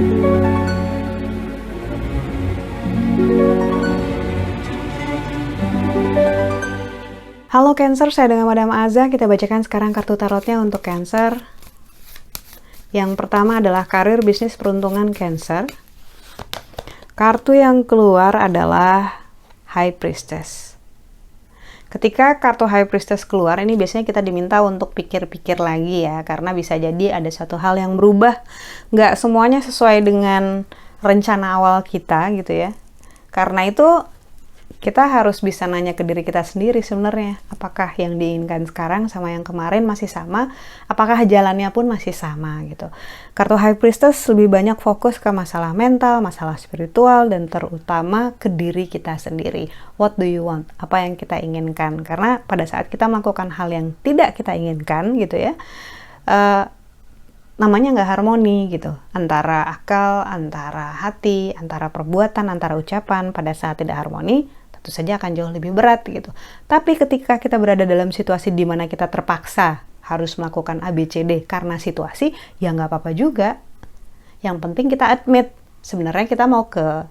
Halo Cancer, saya dengan Madam Aza. Kita bacakan sekarang kartu tarotnya untuk Cancer. Yang pertama adalah karir, bisnis, peruntungan Cancer. Kartu yang keluar adalah High Priestess. Ketika kartu High Priestess keluar, ini biasanya kita diminta untuk pikir-pikir lagi ya, karena bisa jadi ada satu hal yang berubah. Nggak semuanya sesuai dengan rencana awal kita gitu ya. Karena itu kita harus bisa nanya ke diri kita sendiri sebenarnya, apakah yang diinginkan sekarang sama yang kemarin masih sama, apakah jalannya pun masih sama gitu. Kartu High Priestess lebih banyak fokus ke masalah mental, masalah spiritual, dan terutama ke diri kita sendiri. What do you want? Apa yang kita inginkan? Karena pada saat kita melakukan hal yang tidak kita inginkan gitu ya, namanya nggak harmoni gitu, antara akal, antara hati, antara perbuatan, antara ucapan. Pada saat tidak harmoni, tentu saja akan jauh lebih berat gitu. Tapi ketika kita berada dalam situasi di mana kita terpaksa harus melakukan ABCD karena situasi, ya nggak apa-apa juga. Yang penting kita admit, sebenarnya kita mau ke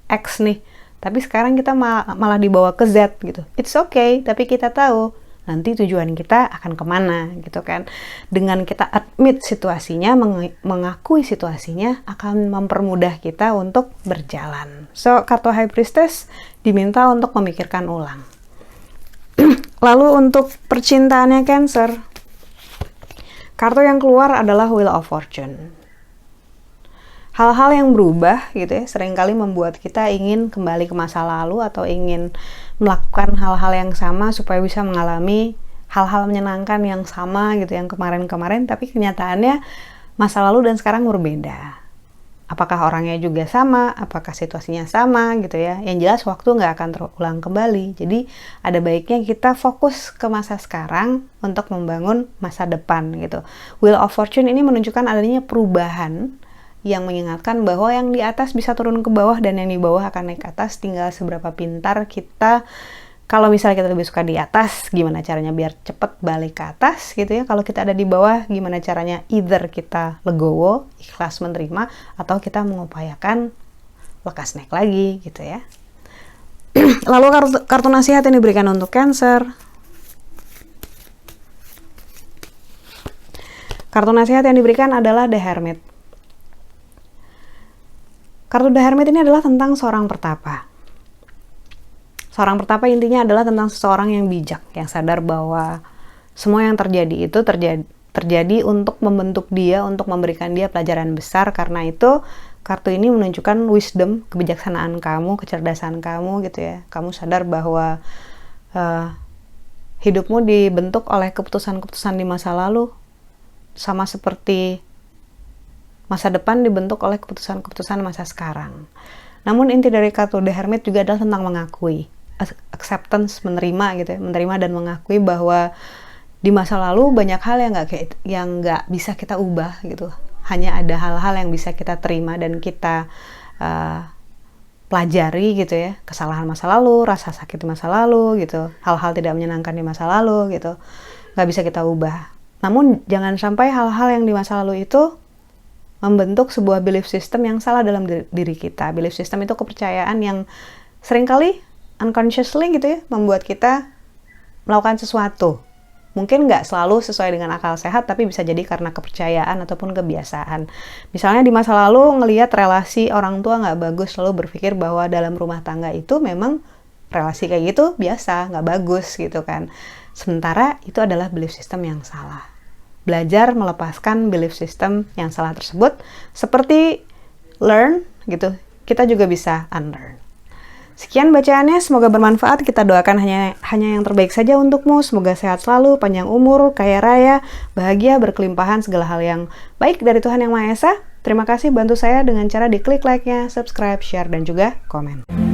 X nih, tapi sekarang kita malah dibawa ke Z gitu. It's okay, tapi kita tahu nanti tujuan kita akan kemana gitu kan. Dengan kita admit situasinya, mengakui situasinya, akan mempermudah kita untuk berjalan. So, kartu High Priestess diminta untuk memikirkan ulang. Lalu untuk percintaannya Cancer, kartu yang keluar adalah Wheel of Fortune. Hal-hal yang berubah gitu ya, seringkali membuat kita ingin kembali ke masa lalu atau ingin melakukan hal-hal yang sama supaya bisa mengalami hal-hal menyenangkan yang sama gitu yang kemarin-kemarin, tapi kenyataannya masa lalu dan sekarang berbeda. Apakah orangnya juga sama, apakah situasinya sama gitu ya. Yang jelas waktu nggak akan terulang kembali. Jadi ada baiknya kita fokus ke masa sekarang untuk membangun masa depan gitu. Wheel of Fortune ini menunjukkan adanya perubahan yang mengingatkan bahwa yang di atas bisa turun ke bawah dan yang di bawah akan naik ke atas, tinggal seberapa pintar kita. Kalau misalnya kita lebih suka di atas, gimana caranya biar cepet balik ke atas gitu ya. Kalau kita ada di bawah, gimana caranya either kita legowo, ikhlas menerima, atau kita mengupayakan lekas naik lagi gitu ya. Lalu kartu nasihat yang diberikan untuk Cancer. Kartu nasihat yang diberikan adalah The Hermit. Kartu The Hermit ini adalah tentang seorang pertapa. Seorang pertapa intinya adalah tentang seseorang yang bijak, yang sadar bahwa semua yang terjadi itu terjadi untuk membentuk dia, untuk memberikan dia pelajaran besar. Karena itu kartu ini menunjukkan wisdom, kebijaksanaan kamu, kecerdasan kamu gitu ya. Kamu sadar bahwa hidupmu dibentuk oleh keputusan-keputusan di masa lalu, sama seperti masa depan dibentuk oleh keputusan-keputusan masa sekarang. Namun inti dari kartu The Hermit juga adalah tentang mengakui, acceptance, menerima gitu ya, menerima dan mengakui bahwa di masa lalu banyak hal yang nggak bisa kita ubah gitu. Hanya ada hal-hal yang bisa kita terima dan kita pelajari gitu ya, kesalahan masa lalu, rasa sakit di masa lalu gitu, hal-hal tidak menyenangkan di masa lalu gitu, nggak bisa kita ubah. Namun jangan sampai hal-hal yang di masa lalu itu membentuk sebuah belief system yang salah dalam diri kita. Belief system itu kepercayaan yang seringkali unconsciously gitu ya, membuat kita melakukan sesuatu. Mungkin nggak selalu sesuai dengan akal sehat, tapi bisa jadi karena kepercayaan ataupun kebiasaan. Misalnya di masa lalu ngelihat relasi orang tua nggak bagus, lalu berpikir bahwa dalam rumah tangga itu memang relasi kayak gitu biasa, nggak bagus gitu kan. Sementara itu adalah belief system yang salah. Belajar melepaskan belief system yang salah tersebut, seperti learn gitu, kita juga bisa unlearn. Sekian bacaannya, semoga bermanfaat. Kita doakan hanya yang terbaik saja untukmu. Semoga sehat selalu, panjang umur, kaya raya, bahagia, berkelimpahan, segala hal yang baik dari Tuhan Yang Maha Esa. Terima kasih bantu saya dengan cara diklik like-nya, subscribe, share, dan juga komen.